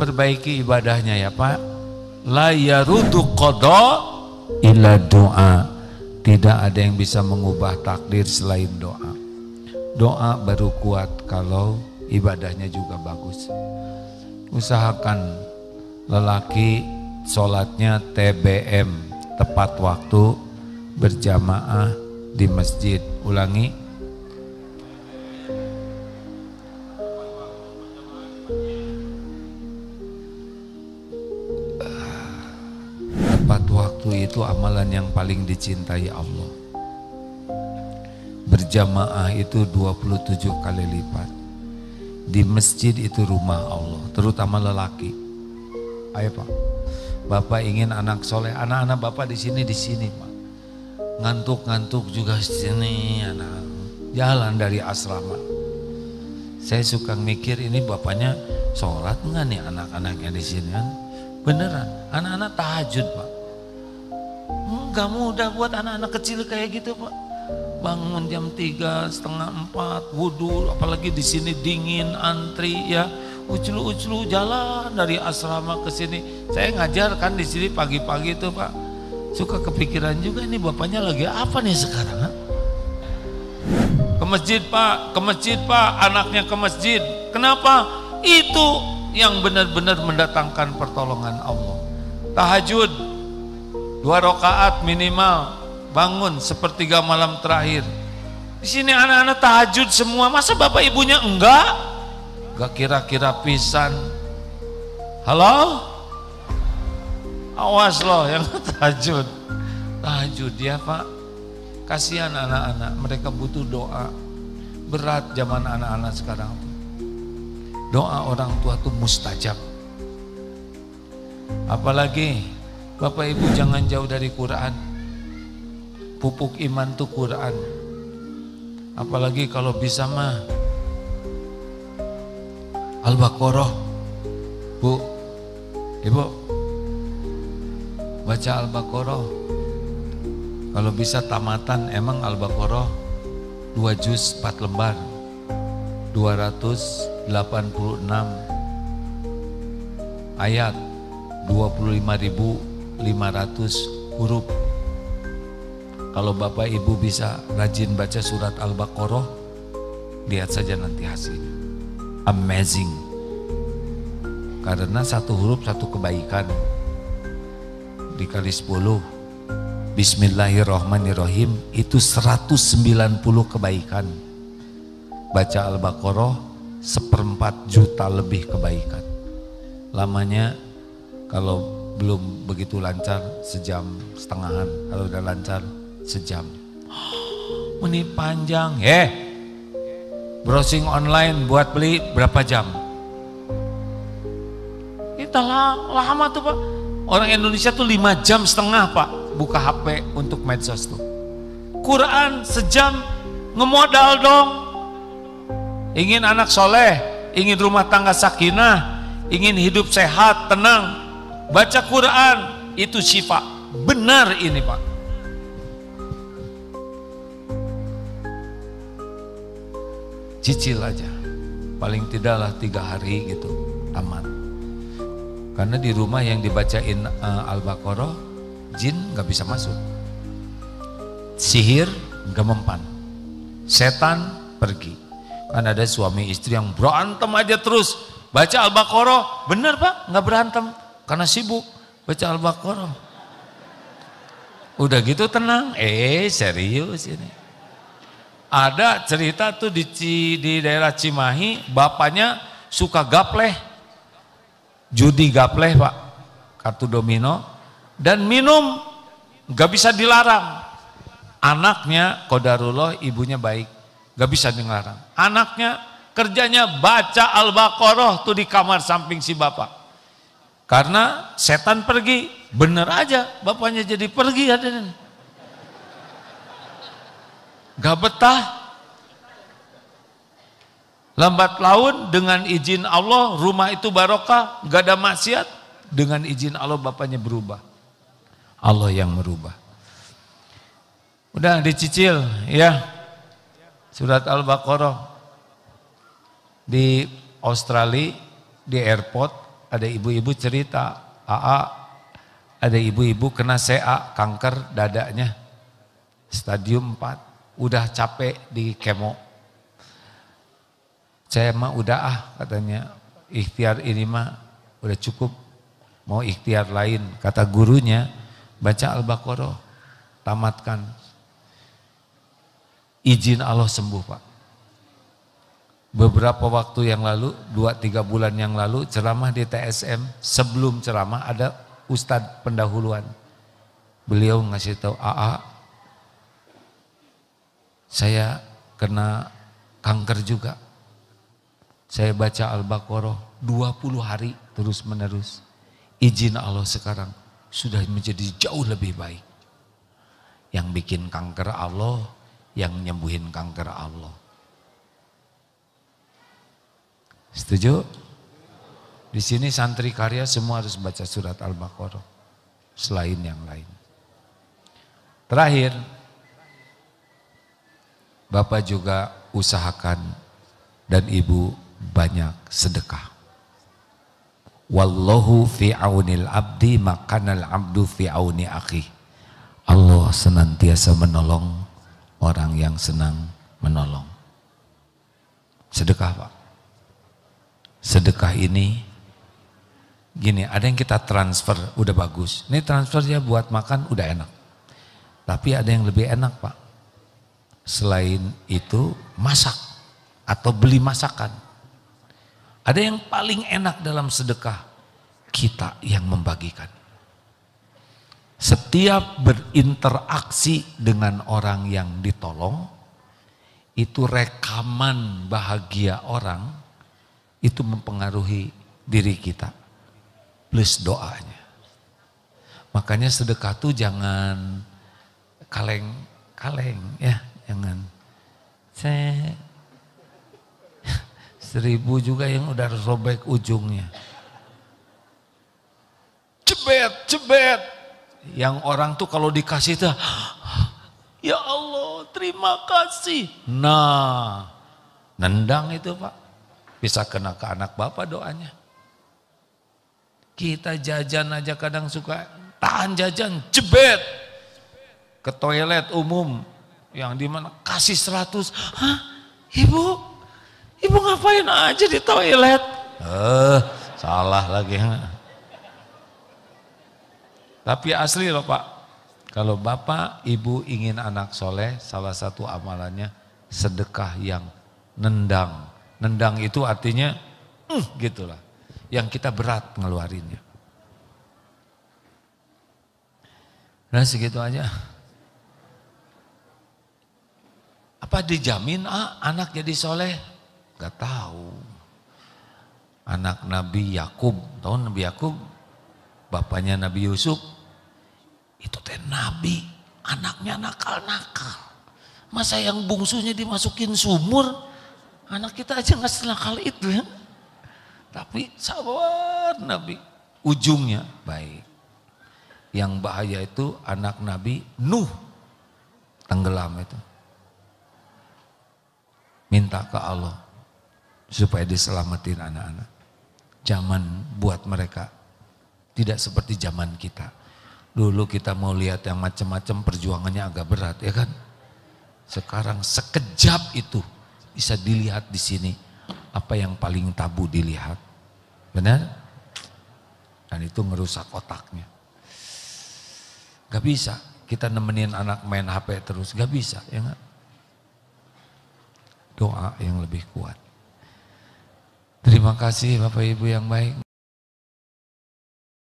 perbaiki ibadahnya ya Pak. La yarudu qada illa doa. Tidak ada yang bisa mengubah takdir selain doa. Doa baru kuat kalau ibadahnya juga bagus. Usahakan lelaki sholatnya TBM, tepat waktu, berjamaah di masjid. Ulangi. Tepat waktu itu amalan yang paling dicintai Allah. Berjamaah itu 27 kali lipat. Di masjid itu rumah Allah, terutama lelaki. Ayo Pak, Bapak ingin anak soleh, anak-anak Bapak di sini Pak. Ngantuk-ngantuk juga di sini, anak jalan dari asrama. Saya suka mikir ini bapaknya sholat enggak nih anak-anaknya di sini kan? Beneran, anak-anak tahajud Pak. Enggak mudah buat anak-anak kecil kayak gitu Pak. Bangun jam 3, setengah 4, wudhu, apalagi di sini dingin, antri ya, uclu-uclu jalan dari asrama ke sini. Saya ngajar kan di sini pagi-pagi itu Pak. Suka kepikiran juga ini bapaknya lagi apa nih sekarang? Ha? Ke masjid Pak, anaknya ke masjid. Kenapa? Itu yang benar-benar mendatangkan pertolongan Allah. Tahajud 2 rakaat minimal, bangun sepertiga malam terakhir. Di sini anak-anak tahajud semua, masa bapak ibunya enggak? Enggak kira-kira pisan. Halo? Awas loh yang tahajud. Tahajud ya Pak. Kasihan anak-anak, mereka butuh doa. Berat zaman anak-anak sekarang. Doa orang tua tuh mustajab. Apalagi Bapak Ibu jangan jauh dari Quran. Pupuk iman tuh Quran. Apalagi kalau bisa mah Al-Baqarah. Bu, Ibu baca Al-Baqarah. Kalau bisa tamatan, emang Al-Baqarah 2 juz 4 lembar, 286 ayat, 25.500 huruf. Kalau Bapak Ibu bisa rajin baca surat Al-Baqarah, lihat saja nanti hasilnya. Amazing. Karena 1 huruf 1 kebaikan. Dikali 10. Bismillahirrahmanirrahim itu 190 kebaikan. Baca Al-Baqarah 1/4 juta lebih kebaikan. Lamanya kalau belum begitu lancar 1,5 jam, kalau udah lancar 1 jam. Ini panjang. Browsing online buat beli berapa jam? Kita lama tuh Pak. Orang Indonesia tuh 5,5 jam Pak buka HP untuk medsos tuh. Quran 1 jam ngemodal dong. Ingin anak soleh, ingin rumah tangga sakinah, ingin hidup sehat, tenang, baca Quran itu syifa. Benar ini Pak. Cicil aja, paling tidaklah 3 hari gitu aman. Karena di rumah yang dibacain Al-Baqarah, jin gak bisa masuk, sihir gak mempan, setan pergi. Kan ada suami istri yang berantem aja terus, baca Al-Baqarah, bener Pak, gak berantem, karena sibuk baca Al-Baqarah. Udah gitu tenang, serius ini. Ada cerita tuh di daerah Cimahi, bapaknya suka gapleh, judi gapleh Pak, kartu domino, dan minum gak bisa dilarang. Anaknya qadarullah ibunya baik, gak bisa dilarang. Anaknya kerjanya baca Al-Baqarah tuh di kamar samping si bapak. Karena setan pergi, bener aja bapaknya jadi pergi hadirin. Gak betah. Lambat laun dengan izin Allah rumah itu barokah, gak ada maksiat. Dengan izin Allah bapaknya berubah. Allah yang merubah. Udah dicicil ya surat Al-Baqarah. Di Australia di airport ada ibu-ibu cerita, ada ibu-ibu kena CA, kanker dadanya, stadium 4, udah capek di kemo. Saya mah udah katanya, ikhtiar ini mah udah cukup, mau ikhtiar lain. Kata gurunya, baca Al-Baqarah, tamatkan. Izin Allah sembuh Pak. Beberapa waktu yang lalu, 2-3 bulan yang lalu, ceramah di TSM, sebelum ceramah ada ustadz pendahuluan. Beliau ngasih tahu, saya kena kanker juga. Saya baca Al-Baqarah 20 hari terus menerus. Izin Allah sekarang sudah menjadi jauh lebih baik. Yang bikin kanker Allah, yang nyembuhin kanker Allah. Setuju? Di sini santri karya semua harus baca surat Al-Baqarah. Selain yang lain. Terakhir, Bapak juga usahakan dan Ibu banyak sedekah. Wallahu fi aunil abdi makanal abdu fi auni akhi. Allah senantiasa menolong orang yang senang menolong. Sedekah Pak. Sedekah ini gini, ada yang kita transfer udah bagus. Ini transfernya buat makan udah enak. Tapi ada yang lebih enak Pak. Selain itu masak atau beli masakan. Ada yang paling enak dalam sedekah, kita yang membagikan. Setiap berinteraksi dengan orang yang ditolong, itu rekaman bahagia orang, itu mempengaruhi diri kita. Plus doanya. Makanya sedekah tuh jangan kaleng-kaleng ya, jangan. 1000 juga yang udah robek ujungnya. Cebet. Yang orang tuh kalau dikasih tuh, ya Allah terima kasih. Nah, nendang itu Pak. Bisa kena ke anak Bapak doanya. Kita jajan aja kadang suka tahan jajan, jebet. Ke toilet umum yang dimana kasih 100. Hah? Ibu ngapain aja di toilet? Salah lagi. Tapi asli loh Pak, kalau Bapak Ibu ingin anak soleh, salah satu amalannya sedekah yang nendang. Nendang itu artinya gitulah, yang kita berat ngeluarinnya. Nah segitu aja. Apa dijamin anak jadi soleh? Gak tahu. Anak Nabi Yakub, tahu Nabi Yakub, bapaknya Nabi Yusuf, itu teh Nabi, anaknya nakal-nakal. Masa yang bungsunya dimasukin sumur? Anak kita aja gak senakal itu ya. Tapi sabar Nabi, ujungnya baik. Yang bahaya itu anak Nabi Nuh, tenggelam itu. Minta ke Allah supaya diselamatin anak-anak. Zaman buat mereka tidak seperti zaman kita. Dulu kita mau lihat yang macam-macam, perjuangannya agak berat ya kan. Sekarang sekejap itu bisa dilihat di sini apa yang paling tabu dilihat. Benar? Dan itu ngerusak otaknya. Gak bisa kita nemenin anak main HP terus, gak bisa ya gak? Doa yang lebih kuat. Terima kasih Bapak Ibu yang baik.